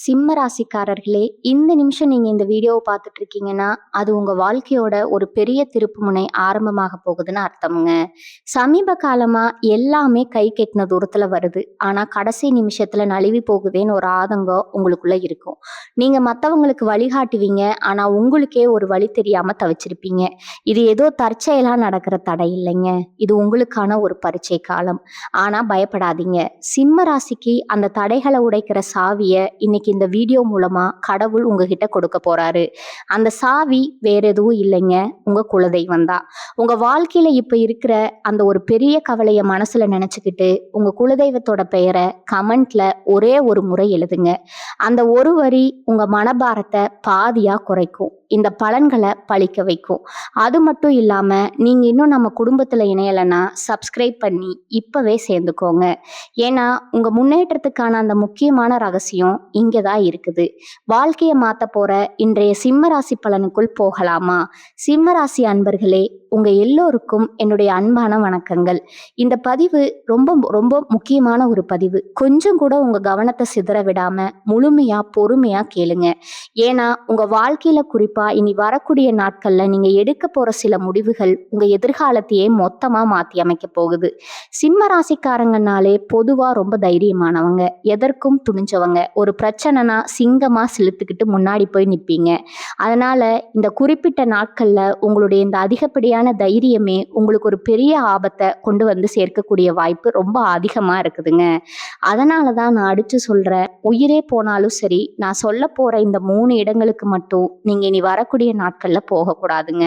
சிம்ம ராசிக்காரர்களே, இந்த நிமிஷம் நீங்க இந்த வீடியோவை பார்த்துட்டு இருக்கீங்கன்னா, அது உங்க வாழ்க்கையோட ஒரு பெரிய திருப்புமுனை ஆரம்பமாக போகுதுன்னு அர்த்தம்ங்க. சமீப காலமா எல்லாமே கை கெட்டின தூரத்துல வருது. ஆனா கடைசி நிமிஷத்துல நழுவி போகுதேன்னு ஒரு ஆதங்கம் உங்களுக்குள்ள இருக்கும். நீங்க மத்தவங்களுக்கு வழிகாட்டுவீங்க. ஆனா உங்களுக்கே ஒரு வழி தெரியாம தவிச்சிருப்பீங்க. இது ஏதோ தற்செயலா நடக்கிற தடை இல்லைங்க. இது உங்களுக்கான ஒரு பரீட்சை காலம். ஆனா பயப்படாதீங்க. சிம்ம ராசிக்கு அந்த தடைகளை உடைக்கிற சாவிய இன்னைக்கு இந்த வீடியோ மூலமா கடவுள் உங்ககிட்ட கொடுக்க போறாரு. அந்த சாவி வேற எதுவும் இல்லைங்க, உங்க குலதெய்வம் தான். உங்க வாழ்க்கையில இப்ப இருக்கிற அந்த ஒரு பெரிய கவலைய மனசுல நினைச்சுக்கிட்டு உங்க குலதெய்வத்தோட பெயரை கமெண்ட்ல ஒரே ஒரு முறை எழுதுங்க. அந்த ஒரு வரி உங்க மனபாரத்தை பாதியா குறைக்கும். இந்த பலன்களை பழிக்க வைக்கும். அது மட்டும் இல்லாம நீங்க இன்னும் நம்ம குடும்பத்துல இணையலைன்னா சப்ஸ்கிரைப் பண்ணி இப்பவே சேர்ந்துக்கோங்க. ஏன்னா உங்க முன்னேற்றத்துக்கான அந்த முக்கியமான ரகசியம் இங்கதான் இருக்குது. வாழ்க்கையை மாத்த போற இன்றைய சிம்ம ராசி பலனுக்குள் போகலாமா? சிம்ம ராசி அன்பர்களே, உங்க எல்லோருக்கும் என்னுடைய அன்பான வணக்கங்கள். இந்த பதிவு ரொம்ப ரொம்ப முக்கியமான ஒரு பதிவு. கொஞ்சம் கூட உங்க கவனத்தை சிதற விடாம முழுமையா பொறுமையா கேளுங்க. ஏன்னா உங்க வாழ்க்கையில குறிப்பா இனி வரக்கூடிய நாட்கள்ல நீங்க எடுக்க போற சில முடிவுகள் உங்க எதிர்காலத்தையே மொத்தமா மாத்தி அமைக்க போகுது. சிம்ம ராசிக்காரங்கனாலே பொதுவா ரொம்ப தைரியமானவங்க, எதற்கும் துணிஞ்சவங்க. ஒரு பிரச்சனைனா சிங்கமா சிலுத்துக்கிட்டு முன்னாடி போய் நிப்பீங்க. அதனால இந்த குறிப்பிட்ட நாட்கள்ல உங்களுடைய இந்த அதிகப்படியான தைரியமே உங்களுக்கு ஒரு பெரிய ஆபத்தை கொண்டு வந்து சேர்க்கக்கூடிய வாய்ப்பு ரொம்ப அதிகமா இருக்குதுங்க. அதனாலதான் நான் அடிச்சு சொல்றேன், உயிரே போனாலும் சரி, நான் சொல்ல போற இந்த 3 இடங்களுக்கு மட்டும் நீங்க இனி வரக்கூடிய நாட்கள்ல போகக்கூடாதுங்க.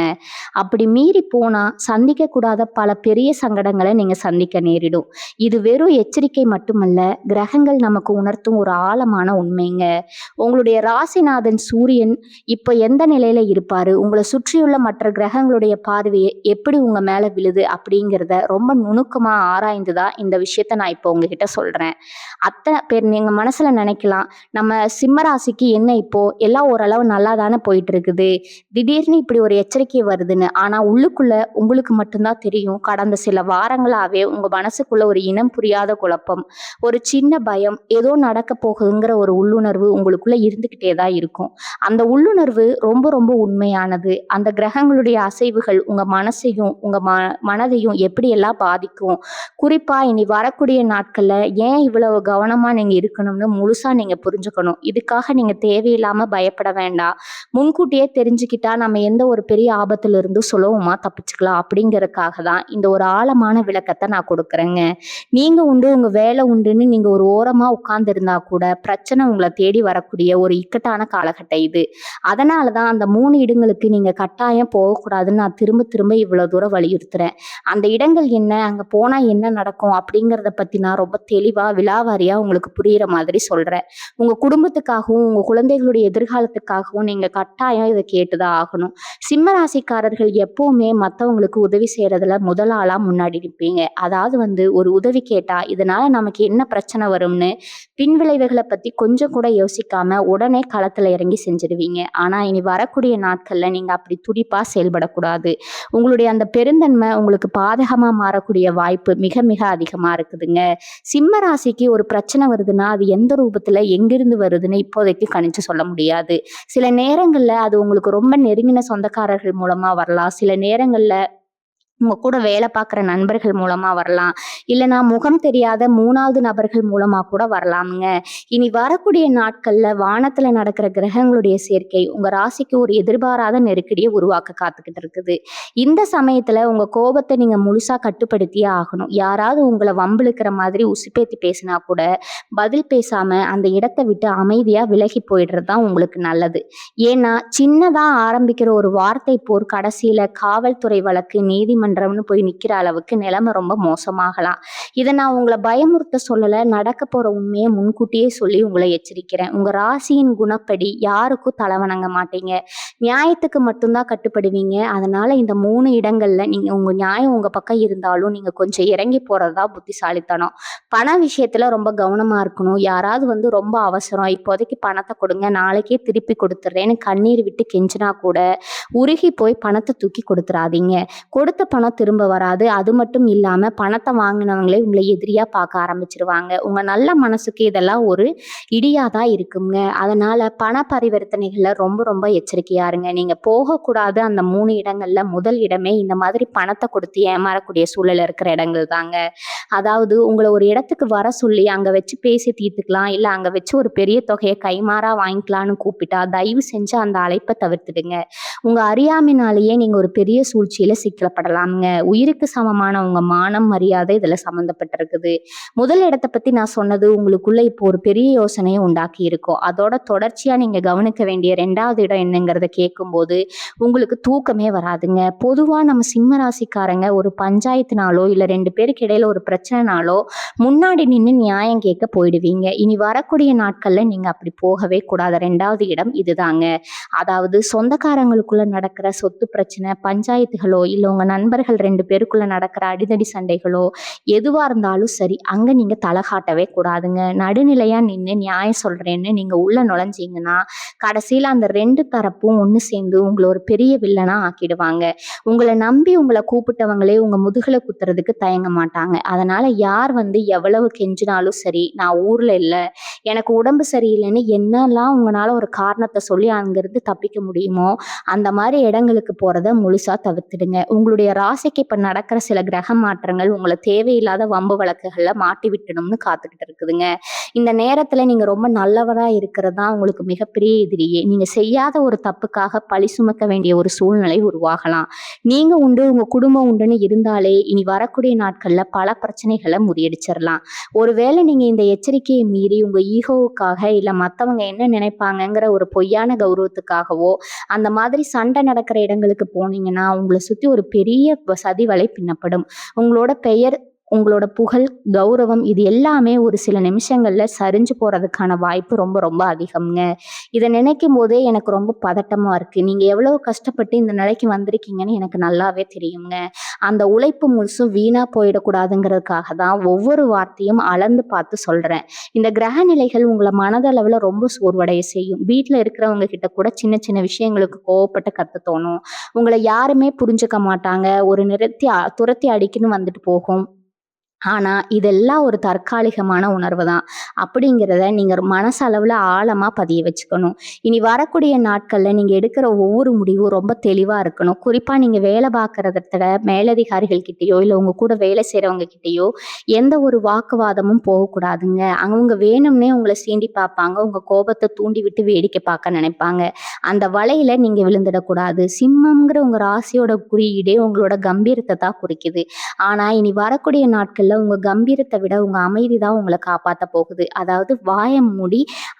அப்படி மீறி போனா சந்திக்க கூடாத பல பெரிய சங்கடங்களை நீங்க சந்திக்க நேரிடும். இது வெறும் எச்சரிக்கை மட்டுமல்ல, கிரகங்கள் நமக்கு உணர்த்தும் ஒரு ஆழமான உண்மைங்க. உங்களுடைய ராசிநாதன் சூரியன் இப்ப எந்த நிலையில இருப்பாரு, உங்களை சுற்றியுள்ள மற்ற கிரகங்களுடைய பார்வையை எப்படி உங்க மேல விழுது அப்படிங்கிறத ரொம்ப நுணுக்கமா ஆராய்ந்துதான் இந்த விஷயத்த நான் இப்போ உங்ககிட்ட சொல்றேன். அத்தனை பேர் நீங்க மனசுல நினைக்கலாம், நம்ம சிம்ம ராசிக்கு என்ன இப்போ எல்லாம் ஓரளவு நல்லா தானே போயிட்டு இருக்குது, திடீர்னு இப்படி ஒரு எச்சரிக்கை வருதுன்னு. ஆனா உள்ளுக்குள்ள உங்களுக்கு மட்டும்தான் தெரியும், கடந்த சில வாரங்களாவே உங்க மனசுக்குள்ள ஒரு இனம் புரியாத குழப்பம், ஒரு சின்ன பயம், ஏதோ நடக்க போகுதுங்கிற ஒரு உள்ளுணர்வு உங்களுக்குள்ள இருந்துகிட்டே தான் இருக்கும். அந்த உள்ளுணர்வு ரொம்ப ரொம்ப உண்மையானது. அந்த கிரகங்களுடைய அசைவுகள் உங்க மனசையும் உங்க மனதையும் எப்படியெல்லாம் பாதிக்கும், குறிப்பா இனி வரக்கூடிய நாட்கள்ல ஏன் இவ்வளவு கவனமா நீங்க இருக்கணும்னு முழுசா நீங்க புரிஞ்சுக்கணும். இதுக்காக நீங்க தேவையில்லாம பயப்பட வேண்டாம். முன்கூட்டியே தெரிஞ்சுக்கிட்டா நம்ம எந்த ஒரு பெரிய ஆபத்துல இருந்து சுலபமா தப்பிச்சுக்கலாம் அப்படிங்கறதுக்காக தான் இந்த ஒரு ஆழமான விளக்கத்தை நான் கொடுக்குறேங்க. நீங்க உண்டு உங்க வேலை உண்டுன்னு நீங்க ஒரு ஓரமா உட்கார்ந்து இருந்தா கூட பிரச்சனை உங்களை தேடி வரக்கூடிய ஒரு இக்கட்டான காலகட்டம் இது. அதனாலதான் அந்த 3 இடங்களுக்கு நீங்க கட்டாயம் போகக்கூடாதுன்னு நான் திரும்ப திரும்ப இவ்வளவு தூரம் வலியுறுத்துறேன். அந்த இடங்கள் என்ன, அங்க போனா என்ன நடக்கும் அப்படிங்கிறத பத்தி நான் ரொம்ப தெளிவா விலாவாரியா உங்களுக்கு புரியுற மாதிரி சொல்றேன். உங்க குடும்பத்துக்காகவும் உங்க குழந்தைகளுடைய எதிர்காலத்துக்காகவும் நீங்க கட்டாயம் இதை கேட்டுதான் ஆகணும். சிம்ம ராசிக்காரர்கள் எப்பவுமே மத்தவங்களுக்கு உதவி செய்யறதுல முதல் ஆளா முன்னாடி நிற்பீங்க. அதாவது ஒரு உதவி கேட்டா இதனால நமக்கு என்ன பிரச்சனை வரும்னு பின் விளைவுகளை பத்தி கொஞ்சம் கூட யோசிக்காம உடனே களத்துல இறங்கி செஞ்சிருவீங்க. ஆனா இனி வரக்கூடிய நாட்கள்ல நீங்க அப்படி துடிப்பா செயல்படக்கூடாது. உங்களுடைய அந்த பெருந்தன்மை உங்களுக்கு பாதகமா மாறக்கூடிய வாய்ப்பு மிக மிக அதிகமா இருக்குதுங்க. சிம்ம ராசிக்கு ஒரு பிரச்சனை வருதுன்னா அது எந்த ரூபத்துல எங்கிருந்து வருதுன்னு இப்போதைக்கு கணிச்சு சொல்ல முடியாது. சில நேரங்கள்ல அது உங்களுக்கு ரொம்ப நெருங்கின சொந்தக்காரர்கள் மூலமா வரலாம். சில நேரங்கள்ல உங்க கூட வேலை பார்க்குற நண்பர்கள் மூலமா வரலாம். இல்லைனா முகம் தெரியாத 3வது நபர்கள் மூலமா கூட வரலாமுங்க. இனி வரக்கூடிய நாட்கள்ல வானத்துல நடக்கிற கிரகங்களுடைய சேர்க்கை உங்க ராசிக்கு ஒரு எதிர்பாராத நெருக்கடியை உருவாக்க காத்துக்கிட்டு இருக்குது. இந்த சமயத்துல உங்க கோபத்தை நீங்க முழுசா கட்டுப்படுத்தியே ஆகணும். யாராவது உங்களை வம்பிழுக்கிற மாதிரி உசுப்பேத்தி பேசினா கூட பதில் பேசாம அந்த இடத்தை விட்டு அமைதியா விலகி போயிடுறது தான் உங்களுக்கு நல்லது. ஏன்னா சின்னதா ஆரம்பிக்கிற ஒரு வார்த்தை போர் கடைசியில காவல்துறை வழக்கு, நீதிமன்றம்னு போய் நிக்கிற அளவுக்கு நிலைமை ரொம்ப மோசமாகலாம். இதை நான் உங்களை பயமுறுத்த சொல்லல, நடக்க போற உண்மையை முன்கூட்டியே சொல்லி உங்களை எச்சரிக்கிறேன். உங்க ராசியின் குணப்படி யாருக்கும் தலை வணங்க மாட்டீங்க, நியாயத்துக்கு மட்டும்தான் கட்டுப்படுவீங்க. அதனால இந்த 3 இடங்கள்ல நீங்க உங்க நியாயம் உங்க பக்கம் இருந்தாலும் நீங்க கொஞ்சம் இறங்கி போறதா புத்திசாலித்தனம். பண விஷயத்துல ரொம்ப கவனமா இருக்கணும். யாராவது ரொம்ப அவசரம், இப்போதைக்கு பணத்தை கொடுங்க நாளைக்கே திருப்பி கொடுத்துட்றேன்னு கண்ணீர் விட்டு கெஞ்சினா கூட உருகி போய் பணத்தை தூக்கி கொடுத்துறாதீங்க. கொடுத்த பணம் திரும்ப வராது. அது மட்டும் இல்லாம பணத்தை வாங்கினவங்களே உங்களை எதிரியா பார்க்க ஆரம்பிச்சிருவாங்க. உங்க நல்ல மனசுக்கு இதெல்லாம் ஒரு இடியா தான் இருக்குங்க. அதனால பண பரிவர்த்தனைகள்ல ரொம்ப ரொம்ப எச்சரிக்கையா இருங்க. நீங்க போகக்கூடாத அந்த 3 இடங்கள்ல முதல் இடமே இந்த மாதிரி பணத்தை கொடுத்து ஏமாறக்கூடிய சூழல் இருக்கிற இடங்கள் தாங்க. அதாவது உங்கள ஒரு இடத்துக்கு வர சொல்லி அங்க வச்சு பேசி தீர்த்துக்கலாம். இல்ல அங்க வச்சு ஒரு பெரிய தொகையை கைமாறா வாங்கிக்கலான்னு கூப்பிட்டா தயவு செஞ்சு அந்த அழைப்பை தவிர்த்துடுங்க. உங்க அறியாமையினாலேயே நீங்க ஒரு பெரிய சூழ்ச்சியில சிக்கப்படலாம்ங்க. உயிருக்கு சமமான உங்க மானம், மரியாதை இதுல சம்மந்தப்பட்டிருக்குது. முதல் இடத்த பத்தி நான் சொன்னது உங்களுக்குள்ள இப்போ ஒரு பெரிய யோசனையை உண்டாக்கி இருக்கும். அதோட தொடர்ச்சியா நீங்க கவனிக்க வேண்டிய 2வது இடம் என்னங்கிறத கேட்கும்போது உங்களுக்கு தூக்கமே வராதுங்க. பொதுவா நம்ம சிம்ம ராசிக்காரங்க ஒரு பஞ்சாயத்துனாலோ இல்ல 2 பேருக்கு இடையில ஒரு பிரச்சனைனாலோ முன்னாடி நின்று நியாயம் கேட்க போயிடுவீங்க. இனி வரக்கூடிய நாட்கள்ல நீங்க அப்படி போகவே கூடாது. 2வது இடம் இதுதாங்க. அதாவது சொந்தக்காரங்களுக்குள்ள நடக்கிற சொத்து பிரச்சனை, பஞ்சாயத்துகளோ இல்ல உங்க நண்பர்கள் 2 பேருக்குள்ள நடக்கிற அடிதடி சண்டைகளோ எதுவா இருந்தாலும் சரி, அங்க நீங்க தலை காட்டவே கூடாதுங்க. நடுநிலையா நின்று நியாயம் சொல்றேன்னு நீங்க உள்ள நுழைஞ்சீங்கன்னா கடைசியில அந்த 2 தரப்பும் ஒண்ணு சேர்ந்து உங்களை ஒரு பெரிய வில்லனா ஆக்கிடுவாங்க. உங்களை நம்பி உங்களை கூப்பிட்டவங்களே உங்க முதுகுல குத்துறதுக்கு தயங்க மாட்டாங்க. அதனால யார் எவ்வளவு கெஞ்சினாலும் சரி, நான் ஊர்ல இல்ல, எனக்கு உடம்பு சரியில்லைன்னு என்னெல்லாம் உங்களால ஒரு காரணத்தை சொல்லி அங்கிருந்து தப்பிக்க முடியுமோ அந்த மாதிரி இடங்களுக்கு போறத முழுசா தவிர்த்துடுங்க. உங்களுடைய ராசிக்கு இப்ப நடக்கிற சில கிரக மாற்றங்கள் உங்களை தேவையில்லாத வம்பு வழக்குகள்ல மாட்டி விட்டணும்னு காத்துக்கிட்டு இருக்குதுங்க. இந்த நேரத்துல நீங்க ரொம்ப நல்லவரா இருக்கிறது தான் உங்களுக்கு மிகப்பெரிய எதிரியே. நீங்க செய்யாத ஒரு தப்புக்காக பழி சுமக்க வேண்டிய ஒரு சூழ்நிலை உருவாகலாம். நீங்க உண்டு, உங்க குடும்பம் உண்டுன்னு இருந்தாலே இனி வரக்கூடிய நாட்கள்ல பல பிரச்சனைகளை முறியடிச்சிடலாம். ஒருவேளை நீங்க இந்த எச்சரிக்கையை மீறி உங்க ஈகோவுக்காக இல்ல மத்தவங்க என்ன நினைப்பாங்கங்கிற ஒரு பொய்யான கௌரவத்துக்காகவோ அந்த மாதிரி சண்டை நடக்கிற இடங்களுக்கு போனீங்கன்னா உங்களை சுத்தி ஒரு பெரிய சதி வலை பின்னப்படும். உங்களோட பெயர், உங்களோட புகழ், கௌரவம் இது எல்லாமே ஒரு சில நிமிஷங்கள்ல சரிஞ்சு போறதுக்கான வாய்ப்பு ரொம்ப ரொம்ப அதிகம்ங்க. இதை நினைக்கும் போதே எனக்கு ரொம்ப பதட்டமா இருக்கு. நீங்க எவ்வளவு கஷ்டப்பட்டு இந்த நிலைக்கு வந்திருக்கீங்கன்னு எனக்கு நல்லாவே தெரியுங்க. அந்த உழைப்பு முழுசும் வீணா போயிடக்கூடாதுங்கிறதுக்காக தான் ஒவ்வொரு வார்த்தையும் அளந்து பார்த்து சொல்றேன். இந்த கிரக நிலைகள் உங்களை மனதளவுல ரொம்ப சோர்வடைய செய்யும். வீட்டுல இருக்கிறவங்க கிட்ட கூட சின்ன சின்ன விஷயங்களுக்கு கோவப்பட்டு கத்த தோணும். உங்களை யாருமே புரிஞ்சுக்க மாட்டாங்க. ஒரு துரத்தி அடிக்குன்னு வந்துட்டு போகும். ஆனா இதெல்லாம் ஒரு தற்காலிகமான உணர்வு தான் அப்படிங்கிறத நீங்க மனசளவுல ஆழமா பதிய வச்சுக்கணும். இனி வரக்கூடிய நாட்கள்ல நீங்க எடுக்கிற ஒவ்வொரு முடிவும் ரொம்ப தெளிவா இருக்கணும். குறிப்பா நீங்க வேலை பார்க்கறத மேலதிகாரிகள் கிட்டயோ இல்ல உங்க கூட வேலை செய்யறவங்க கிட்டயோ எந்த ஒரு வாக்குவாதமும் போகக்கூடாதுங்க. அவங்க வேணும்னே உங்களை சீண்டி பார்ப்பாங்க. உங்க கோபத்தை தூண்டி விட்டு வேடிக்கை பார்க்க நினைப்பாங்க. அந்த வலையில நீங்க விழுந்துடக்கூடாது. சிம்மம்ங்கிற உங்க ராசியோட குறியீடே உங்களோட கம்பீரத்தை தான் குறிக்குது. ஆனா இனி வரக்கூடிய நாட்கள்ல உங்க கம்பீரத்தை விட உங்க அமைதி தான் உங்களை காப்பாத்த போகுது. அதாவது வாயை மூடி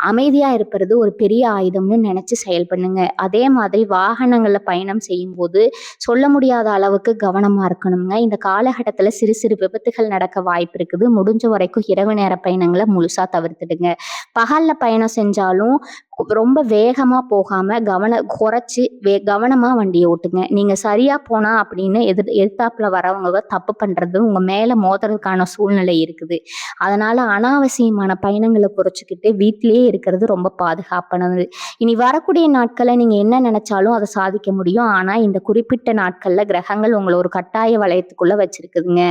அமைதியா இருப்பது ஒரு பெரிய ஆயுதம்னு நினைச்சு செயல்பண்ணுங்க. அதே மாதிரி வாகனங்கள்ல பயணம் செய்யும் போது சொல்ல முடியாத அளவுக்கு கவனமா இருக்கணுங்க. இந்த காலகட்டத்துல சிறு சிறு விபத்துகள் நடக்க வாய்ப்பு இருக்குது. முடிஞ்ச வரைக்கும் இரவு நேர பயணங்களை முழுசா தவிர்த்துடுங்க. பகல்ல பயணம் செஞ்சாலும் ரொம்ப வேகமா போகாம குறைச்சு கவனமா வண்டியை ஓட்டுங்க. நீங்க சரியா போனா அப்படின்னு எதிர்த்தாப்புல வரவங்க தப்பு பண்றது உங்க மேல மோதுறதுக்கான சூழ்நிலை இருக்குது. அதனால அனாவசியமான பயணங்களை குறைச்சிக்கிட்டு வீட்டிலேயே இருக்கிறது ரொம்ப பாதுகாப்பானது. இனி வரக்கூடிய நாட்கள்ல நீங்க என்ன நினைச்சாலும் அதை சாதிக்க முடியும். ஆனா இந்த குறிப்பிட்ட நாட்கள்ல கிரகங்கள் உங்களை ஒரு கட்டாய வளையத்துக்குள்ள வச்சிருக்குதுங்க.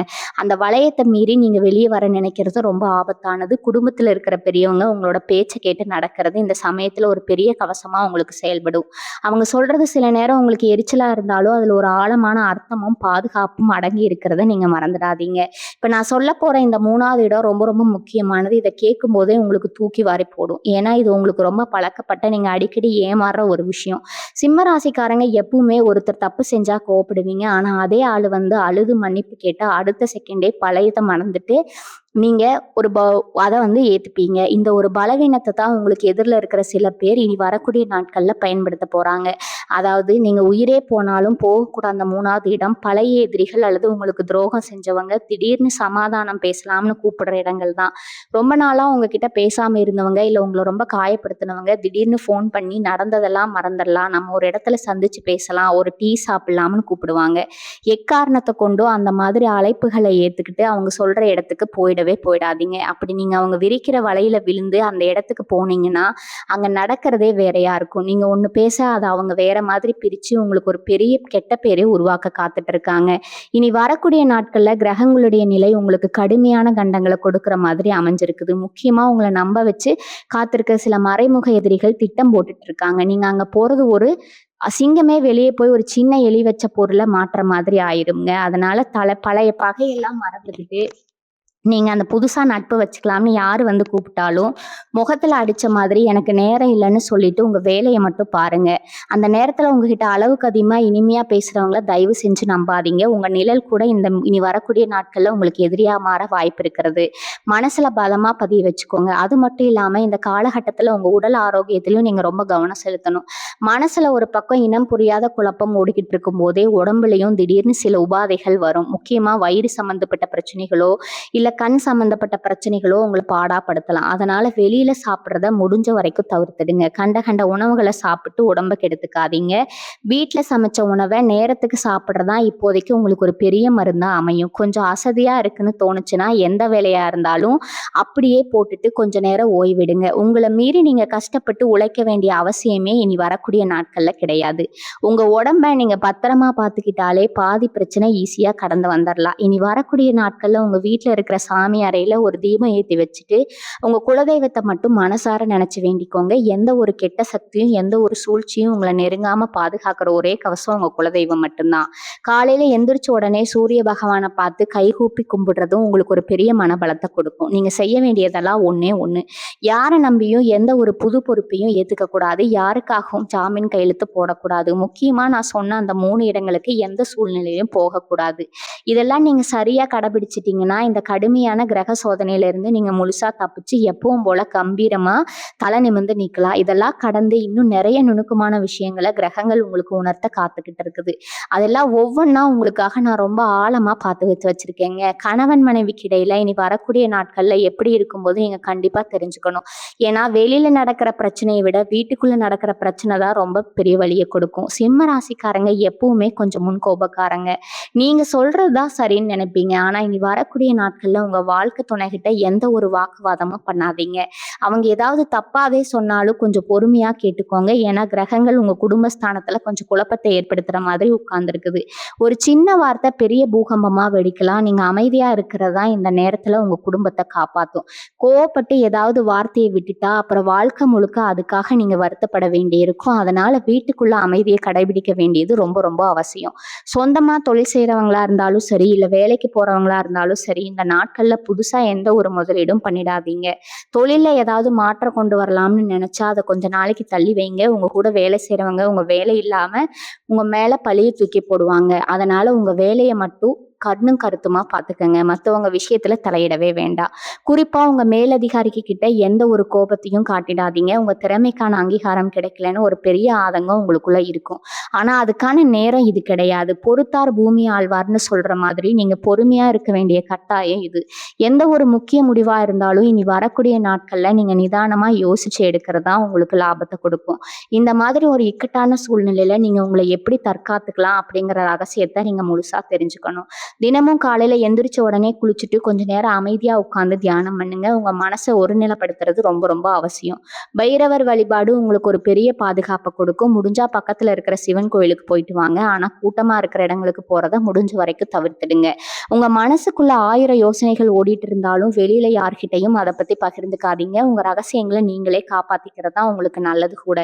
அந்த வளையத்தை மீறி நீங்க வெளியே வர நினைக்கிறது ரொம்ப ஆபத்தானது. குடும்பத்துல இருக்கிற பெரியவங்க உங்களோட பேச்சை கேட்டு நடக்கிறது இந்த சமயத்துல ஒரு பெரிய கவசமா உங்களுக்கு செயல்படும். அவங்க சொல்றது சில நேரம் உங்களுக்கு எரிச்சலா இருந்தாலும் அதுல ஒரு ஆழமான அர்த்தமும் பாதுகாப்பும் அடங்கி இருக்கிறத நீங்க மறந்துடாதீங்க. இப்ப நான் சொல்ல போற இந்த 3வது இடம் ரொம்ப ரொம்ப முக்கியமானது. இதை கேட்கும் போதே உங்களுக்கு தூக்கி வாரி போடும். ஏன்னா இது உங்களுக்கு ரொம்ப பழக்கப்பட்ட நீங்க அடிக்கடி ஏமாறுற ஒரு விஷயம். சிம்ம ராசிக்காரங்க எப்பவுமே ஒருத்தர் தப்பு செஞ்சா கோவப்படுவீங்க. ஆனா அதே ஆளு அழுது மன்னிப்பு கேட்டா அடுத்த செகண்டே பழையதை மறந்துட்டு நீங்க அதை ஏத்துப்பீங்க. இந்த ஒரு பலவீனத்தை தான் உங்களுக்கு எதிரில் இருக்கிற சில பேர் இனி வரக்கூடிய நாட்கள்ல பயன்படுத்த போறாங்க. அதாவது நீங்க உயிரே போனாலும் போகக்கூடாத அந்த 3வது இடம் பழைய எதிரிகள் அல்லது உங்களுக்கு துரோகம் செஞ்சவங்க திடீர்னு சமாதானம் பேசலாம்னு கூப்பிடுற இடங்கள் தான். ரொம்ப நாளா உங்ககிட்ட பேசாம இருந்தவங்க இல்ல உங்களை ரொம்ப காயப்படுத்தினவங்க திடீர்னு ஃபோன் பண்ணி நடந்ததெல்லாம் மறந்துடலாம், நம்ம ஒரு இடத்துல சந்திச்சு பேசலாம், ஒரு டீ சாப்பிடலாம்னு கூப்பிடுவாங்க. எக்காரணத்தை கொண்டும் அந்த மாதிரி அழைப்புகளை ஏத்துக்கிட்டு அவங்க சொல்ற இடத்துக்கு போயிட போயிடவே போயிடாதீங்க. அப்படி நீங்க அவங்க விரிக்கிற வலையில விழுந்து அந்த இடத்துக்கு போனீங்கன்னா, அங்க நடக்கிறதே வேறையா இருக்கும். நீங்க ஒண்ணு பேச அத அவங்க வேற மாதிரி பிரிச்சு உங்களுக்கு ஒரு பெரிய கெட்ட பேரே உருவாக்க காத்துட்டு இருக்காங்க. இனி வரக்கூடிய நாட்கள்ல கிரகங்களுடைய நிலை உங்களுக்கு கடுமையான கண்டங்கள கொடுக்கிற மாதிரி அமைஞ்சிருக்குது. முக்கியமா உங்கள நம்ப வச்சு காத்திருக்க சில மறைமுக எதிரிகள் திட்டம் போட்டுட்டு இருக்காங்க. நீங்க அங்க போறது ஒரு சிங்கமே வெளியே போய் ஒரு சின்ன எலி வச்ச பொருள மாட்ற மாதிரி ஆயிரும்ங்க. அதனால பழைய பகையெல்லாம் மறந்துகிட்டு நீங்க அந்த புதுசா நட்பு வச்சுக்கலாம்னு யாரு வந்து கூப்பிட்டாலும், முகத்துல அடிச்ச மாதிரி எனக்கு நேரம் இல்லன்னு சொல்லிட்டு உங்க வேலைய மட்டும் பாருங்க. அந்த நேரத்துல உங்ககிட்ட அளவுக்கு அதிகமா இனிமையா பேசுறவங்கள தயவு செஞ்சு நம்பாதீங்க. உங்க நிழல் கூட இனி வரக்கூடிய நாட்கள்ல உங்களுக்கு எதிரியா மாற வாய்ப்பு இருக்கிறது. மனசுல பலமா பதிய வச்சுக்கோங்க. அது மட்டும் இல்லாம இந்த காலகட்டத்துல உங்க உடல் ஆரோக்கியத்திலயும் நீங்க ரொம்ப கவனம் செலுத்தணும். மனசுல ஒரு பக்கம் இனம் புரியாத குழப்பம் ஓடிக்கிட்டு இருக்கும்போதே, உடம்புலயும் திடீர்னு சில உபாதைகள் வரும். முக்கியமா வயிறு சம்பந்தப்பட்ட பிரச்சனைகளோ, இல்ல கண் சம்பந்தப்பட்ட பிரச்சனைகளோ உங்கள பாடாப்படுத்தலாம். அதனால வெளியில சாப்பிடுறத முடிஞ்ச வரைக்கும் தவிர்த்துடுங்க. கண்ட கண்ட உணவுகள சாப்பிட்டு உடம்ப கெடுத்துக்காதீங்க. வீட்ல சமைச்ச உணவ நேரத்துக்கு சாப்பிடுறதா இப்போதைக்கு உங்களுக்கு ஒரு பெரிய மருந்தா அமையும். கொஞ்சம் அசதியா இருக்குன்னு தோணுச்சுன்னா, எந்த வேலையா இருந்தாலும் அப்படியே போட்டுட்டு கொஞ்ச நேரம் ஓய்வெடுங்க. உங்கள மீறி நீங்க கஷ்டப்பட்டு உழைக்க வேண்டிய அவசியமே இனி வரக்கூடிய நாட்கள்ல கிடையாது. உங்க உடம்ப நீங்க பத்திரமா பார்த்துக்கிட்டாலே பாதி பிரச்சனை ஈஸியா கடந்து வந்துரலாம். இனி வரக்கூடிய நாட்கள்ல உங்க வீட்ல இருக்கிற சாமி அறையில ஒரு தீபம் ஏத்தி வச்சுட்டு, உங்க குலதெய்வத்தை மட்டும் மனசார நினைச்சு வேண்டிக்கோங்க. எந்த ஒரு கெட்ட சக்தியும், எந்த ஒரு சூழ்ச்சியும் உங்கள நெருங்காம பாதுகாக்கிற ஒரே கவசம் உங்க குலதெய்வம் மட்டும்தான். காலையில எந்திரிச்ச உடனே சூரிய பகவான பார்த்து கைகூப்பி கும்பிடுறதும் உங்களுக்கு ஒரு பெரிய மனபலத்தை கொடுக்கும். நீங்க செய்ய வேண்டியதெல்லாம் ஒண்ணே ஒண்ணு. யார நம்பியும் எந்த ஒரு புது பொறுப்பையும் ஏத்துக்க கூடாது. யாருக்காகவும் ஜாமீன் கையெழுத்து போடக்கூடாது. முக்கியமா நான் சொன்ன அந்த 3 இடங்களுக்கு எந்த சூழ்நிலையிலும் போகக்கூடாது. இதெல்லாம் நீங்க சரியா கடைபிடிச்சிட்டீங்கன்னா, இந்த கடுமையான கிரக சோதனையில இருந்து நீங்க முழுசா தப்பிச்சு எப்பவும் போல கம்பீரமா தலை நிமிர்ந்து நிக்கலாம். இதெல்லாம் கடந்து இன்னும் நிறைய நுணுக்கமான விஷயங்கள கிரகங்கள் உங்களுக்கு உணர்த்த காத்துக்கிட்டு இருக்குது. அதெல்லாம் ஒவ்வொன்னா உங்களுக்காக நான் ரொம்ப ஆழமா பார்த்து வச்சிருக்கேங்க. கணவன் மனைவிக்கு இடையில இனி வரக்கூடிய நாட்கள்ல எப்படி இருக்கும்போது நீங்க கண்டிப்பா தெரிஞ்சுக்கணும். ஏன்னா வெளியில நடக்கிற பிரச்சனையை விட வீட்டுக்குள்ள நடக்கிற பிரச்சனை தான் ரொம்ப பெரிய வலியை கொடுக்கும். சிம்ம ராசிக்காரங்க எப்பவுமே கொஞ்சம் முன்கோபக்காரங்க. நீங்க சொல்றதுதான் சரின்னு நினைப்பீங்க. ஆனா இனி வரக்கூடிய நாட்கள்ல உங்க வாழ்க்கை துணைகிட்ட எந்த ஒரு வாக்குவாதமும் பண்ணாதீங்க. அவங்க ஏதாவது தப்பாவே சொன்னாலும் கொஞ்சம் பொறுமையா கேட்டுக்கோங்க. ஏன்னா கிரகங்கள் உங்க குடும்பஸ்தானத்துல கொஞ்சம் குழப்பத்தை ஏற்படுத்துற மாதிரி உட்கார்ந்துருக்குது. ஒரு சின்ன வார்த்தை பெரிய பூகம்பமா வெடிக்கலாம். நீங்க அமைதியா இருக்கிறதா இந்த நேரத்துல உங்க குடும்பத்தை காப்பாத்தும். கோவப்பட்டு ஏதாவது வார்த்தையை விட்டுட்டா அப்புறம் வாழ்க்கை முழுக்க அதுக்காக நீங்க வருத்தப்பட வேண்டியிருக்கும். அதனால வீட்டுக்குள்ள அமைதியை கடைபிடிக்க வேண்டியது ரொம்ப ரொம்ப அவசியம். சொந்தமா தொழில் செய்யறவங்களா இருந்தாலும் சரி, இல்ல வேலைக்கு போறவங்களா இருந்தாலும் சரி, இந்த நாட்கள்ல புதுசா எந்த ஒரு முதலீடும் பண்ணிடாதீங்க. தொழில்ல ஏதாவது மாற்றம் கொண்டு வரலாம்னு நினைச்சா அதை கொஞ்ச நாளைக்கு தள்ளி வைங்க. உங்க கூட வேலை செய்யறவங்க உங்க வேலை இல்லாம உங்க மேல பழிய தூக்கி போடுவாங்க. அதனால உங்க வேலையை மட்டும் கண்ணும் கருத்துமா பார்த்துக்கங்க. மற்றவங்க விஷயத்துல தலையிடவே வேண்டாம். குறிப்பா உங்க மேலதிகாரிக்கு கிட்ட எந்த ஒரு கோபத்தையும் காட்டிடாதீங்க. உங்க திறமைக்கான அங்கீகாரம் கிடைக்கலன்னு ஒரு பெரிய ஆதங்கம் உங்களுக்குள்ள இருக்கும். ஆனா அதுக்கான நேரம் இது கிடையாது. பொறுத்தார் பூமி ஆழ்வார்னு சொல்ற மாதிரி நீங்க பொறுமையா இருக்க வேண்டிய கட்டாயம் இது. எந்த ஒரு முக்கிய முடிவா இருந்தாலும் இனி வரக்கூடிய நாட்கள்ல நீங்க நிதானமா யோசிச்சு எடுக்கிறதா உங்களுக்கு லாபத்தை கொடுக்கும். இந்த மாதிரி ஒரு இக்கட்டான சூழ்நிலையில நீங்க உங்களை எப்படி தற்காத்துக்கலாம் அப்படிங்கிற ரகசியத்தை நீங்க முழுசா தெரிஞ்சுக்கணும். தினமும் காலையில எந்திரிச்ச உடனே குளிச்சுட்டு கொஞ்ச நேரம் அமைதியா உட்கார்ந்து தியானம் பண்ணுங்க. உங்க மனசை ஒருநிலைப்படுத்துறது ரொம்ப ரொம்ப அவசியம். பைரவர் வழிபாடு உங்களுக்கு ஒரு பெரிய பாதுகாப்பை கொடுக்கும். முடிஞ்சா பக்கத்துல இருக்கிற சிவன் கோயிலுக்கு போயிட்டு வாங்க. ஆனா கூட்டமா இருக்கிற இடங்களுக்கு போறத முடிஞ்ச வரைக்கும் தவிர்த்துடுங்க. உங்க மனசுக்குள்ள 1000 யோசனைகள் ஓடிட்டு இருந்தாலும் வெளியில யார்கிட்டையும் அதை பத்தி பகிர்ந்துக்காதீங்க. உங்க ரகசியங்களை நீங்களே காப்பாத்திக்கிறதா உங்களுக்கு நல்லது கூட.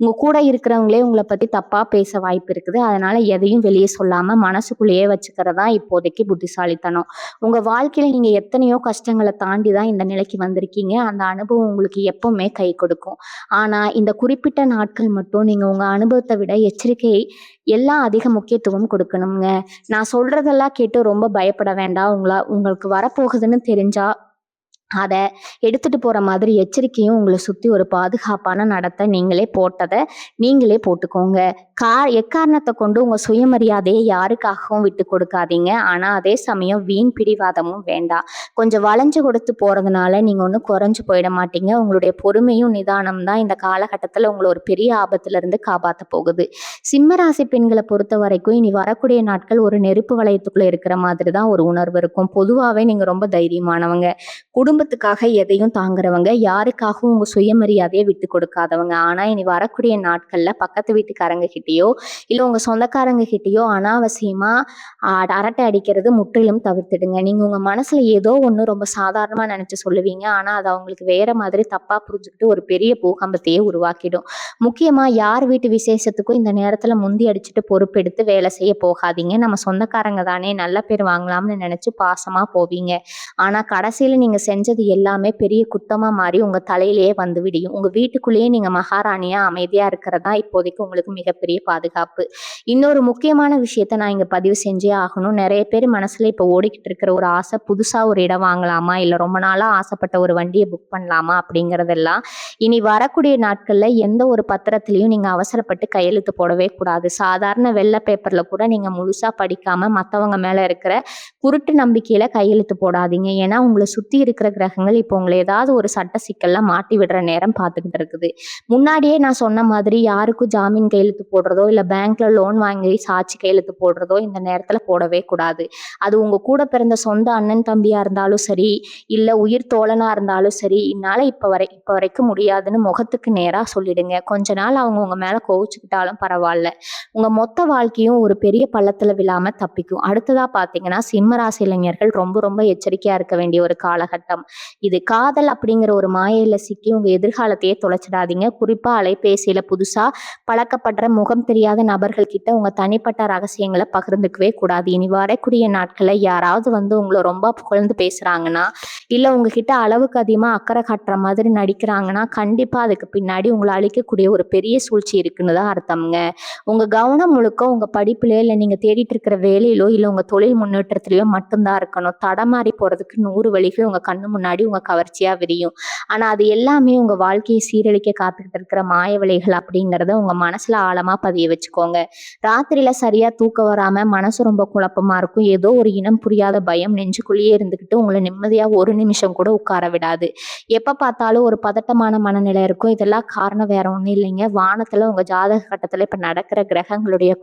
உங்க கூட இருக்கிறவங்களே உங்களை பத்தி தப்பா பேச வாய்ப்பு இருக்குது. அதனால எதையும் வெளியே சொல்லாம மனசுக்குள்ளேயே வச்சுக்கிறதா இப்போதைக்கு புத்திசாலித்தனம். உங்க வாழ்க்கையில நீங்க எத்தனையோ கஷ்டங்களை தாண்டி தான் இந்த நிலைக்கு வந்திருக்கீங்க. அந்த அனுபவம் உங்களுக்கு எப்பவுமே கை கொடுக்கும். ஆனா இந்த குறிப்பிட்ட நாட்கள் மட்டும் நீங்க உங்க அனுபவத்தை விட எச்சரிக்கை எல்லாம் அதிக முக்கியத்துவம் கொடுக்கணுங்க. நான் சொல்றதெல்லாம் கேட்டு ரொம்ப பயப்பட வேண்டாம். உங்களுக்கு வரப்போகுதுன்னு தெரிஞ்சா அத எடுத்துட்டு போற மாதிரி எச்சரிக்கையும் உங்கள சுத்தி ஒரு பாதுகாப்பான நடத்த நீங்களே போட்டத நீங்களே போட்டுக்கோங்க. எக்காரணத்த கொண்டு உங்க சுயமரியாதைய யாருக்காகவும் விட்டுக் கொடுக்காதீங்க. ஆனா அதே சமயம் வீண் பிடிவாதமும் வேண்டாம். கொஞ்சம் வளைஞ்சு கொடுத்து போறதுனால நீங்க ஒண்ணும் குறைஞ்சு போயிட மாட்டீங்க. உங்களுடைய பொறுமையும் நிதானம் தான் இந்த காலகட்டத்துல உங்கள ஒரு பெரிய ஆபத்துல இருந்து காப்பாத்த போகுது. சிம்ம ராசி பெண்கள பொறுத்தவரைக்கும் இனி வரக்கூடிய நாட்கள் ஒரு நெருப்பு வளையத்துக்குள்ள இருக்கிற மாதிரி தான் ஒரு உணர்வு இருக்கும். பொதுவாவே நீங்க ரொம்ப தைரியமானவங்க. குடும்பத்துக்காக எதையும் தாங்குறவங்க, யாருக்காகவும் உங்க சுயமரியாதைய விட்டுக் கொடுக்காதவங்க. ஆனா இனி வரக்கூடிய நாட்கள்ல பக்கத்து வீட்டுக்காரங்க கிட்டயோ, இல்ல உங்க சொந்தக்காரங்க கிட்டயோ அனாவசியமா அரட்டை அடிக்கிறது முற்றிலும் தவிர்த்துடுங்க. நீங்க உங்க மனசுல ஏதோ ஒண்ணு ரொம்ப சாதாரணமா நினைச்சு சொல்லுவீங்க. ஆனா அது அவங்களுக்கு வேற மாதிரி தப்பா புரிஞ்சுகிட்டு ஒரு பெரிய பூகம்பத்தையே உருவாக்கிடும். முக்கியமா யார் வீட்டு விசேஷத்துக்கும் இந்த நேரத்துல முந்தி அடிச்சுட்டு பொறுப்பெடுத்து வேலை செய்ய போகாதீங்க. நம்ம சொந்தக்காரங்க தானே, நல்ல பேர் வாங்கலாம்னு நினைச்சு பாசமா போவீங்க. ஆனா கடைசியில நீங்க செஞ்சது எல்லாமே பெரிய குத்தமா மாறி உங்க தலையிலேயே வந்து விடியும். உங்க வீட்டுக்குள்ளேயே நீங்க மகாராணியா அமைதியா இருக்கிறதா இப்போதைக்கு உங்களுக்கு மிகப்பெரிய பாதுகாப்பு. இன்னொரு முக்கியமான விஷயத்த நான் இங்க பதிவு செஞ்சே ஆகணும். நிறைய பேர் மனசுல இப்ப ஓடிக்கிட்டு இருக்கிற ஒரு ஆசை, புதுசா ஒரு இடம் வாங்கலாமா, இல்ல ரொம்ப நாளா ஆசைப்பட்ட ஒரு வண்டியை புக் பண்ணலாமா அப்படிங்கறதெல்லாம் இனி வரக்கூடிய நாட்கள்ல எந்த ஒரு பத்திரத்திலையும் நீங்க அவசரப்பட்டு கையெழுத்து போடவே கூடாது. சாதாரண வெள்ளை பேப்பர்ல கூட நீங்க முழுசா படிக்காம மத்தவங்க மேல இருக்கிற குருட்டு நம்பிக்கையில கையெழுத்து போடாதீங்க. ஏன்னா உங்களை சுத்தி இருக்கிற கிரகங்கள் இப்போ உங்களை ஏதாவது ஒரு சட்ட சிக்கல்ல மாட்டி விடுற நேரம் பார்த்துக்கிட்டு இருக்குது. முன்னாடியே நான் சொன்ன மாதிரி யாருக்கும் ஜாமீன் கையெழுத்து போடுறதோ, இல்ல பேங்க்ல லோன் வாங்கி சாட்சி கையெழுத்து போடுறதோ இந்த நேரத்துல போடவே கூடாது. அது உங்க கூட பிறந்த சொந்த அண்ணன் தம்பியா இருந்தாலும் சரி, இல்ல உயிர் தோழனா இருந்தாலும் சரி, என்னால இப்ப வரைக்கும் முடியாதுன்னு முகத்துக்கு நேரா சொல்லிடுங்க. கொஞ்ச நாள் அவங்க உங்க மேல கோவிச்சுக்கிட்டாலும் பரவாயில்ல. உங்க மொத்த வாழ்க்கையும் ஒரு பெரிய பள்ளத்துல விழாம தப்பிக்கும். அடுத்ததா பாத்தீங்கன்னா சிம்ம ராசி இளைஞர்கள் ரொம்ப ரொம்ப எச்சரிக்கையா இருக்க வேண்டிய ஒரு காலகட்டம். இது காதல் அப்படிங்கிற ஒரு மாயையில சிக்கி உங்க எதிர்காலத்தையே தொலைச்சிடாதீங்க. குறிப்பா அலைபேசியில புதுசா பழக்கப்படுற முகம் தெரியாத நபர்கள் கிட்ட உங்க தனிப்பட்ட ரகசியங்களை பகிர்ந்துக்கவே கூடாது. இனி வரக்கூடிய நாட்கள்ல யாராவது வந்து உங்களை ரொம்ப புகழ்ந்து பேசுறாங்கன்னா, இல்ல உங்ககிட்ட அளவுக்கு அதிகமா அக்கறை காட்டுற மாதிரி நடிக்கிறாங்கன்னா, கண்டிப்பா அதுக்கு பின்னாடி உங்களை அழிக்கக்கூடிய ஒரு பெரிய சூழ்ச்சி இருக்குன்னு தான் அர்த்தம்ங்க. உங்க கவனம் முழுக்க உங்க படிப்புலயோ, இல்ல நீங்க தேடிட்டு இருக்கிற வேலையிலோ, இல்ல உங்க தொழில் முன்னேற்றத்திலயோ மட்டும்தான் இருக்கணும். தடமாறி போறதுக்கு 100 வழிகள் உங்க கண்ணு முன்னாடி உங்க கவர்ச்சியா விரியும். ஆனா அது எல்லாமே உங்க வாழ்க்கையை சீரழிக்க காத்துக்கிட்டு இருக்கிற மாய வலைகள் அப்படிங்கிறத உங்க மனசுல ஆழமா பதிய வச்சுக்கோங்க. ராத்திரியில சரியா தூக்கம் வராம மனசு ரொம்ப குழப்பமா இருக்கும். ஏதோ ஒரு இனம் புரியாத பயம் நெஞ்சுக்குள்ளேயே இருந்துகிட்டு உங்களை நிம்மதியா ஒரு நிமிஷம் கூட உட்கார விடாது. எப்ப பார்த்தாலும் ஒரு பதட்டமான மனநிலை இருக்கும். இதெல்லாம் காரணம் வேற ஒண்ணும் இல்லைங்க. வானத்துல உங்க ஜாதக கட்டத்துல இப்ப நடக்கிற கிரகங்களுடைய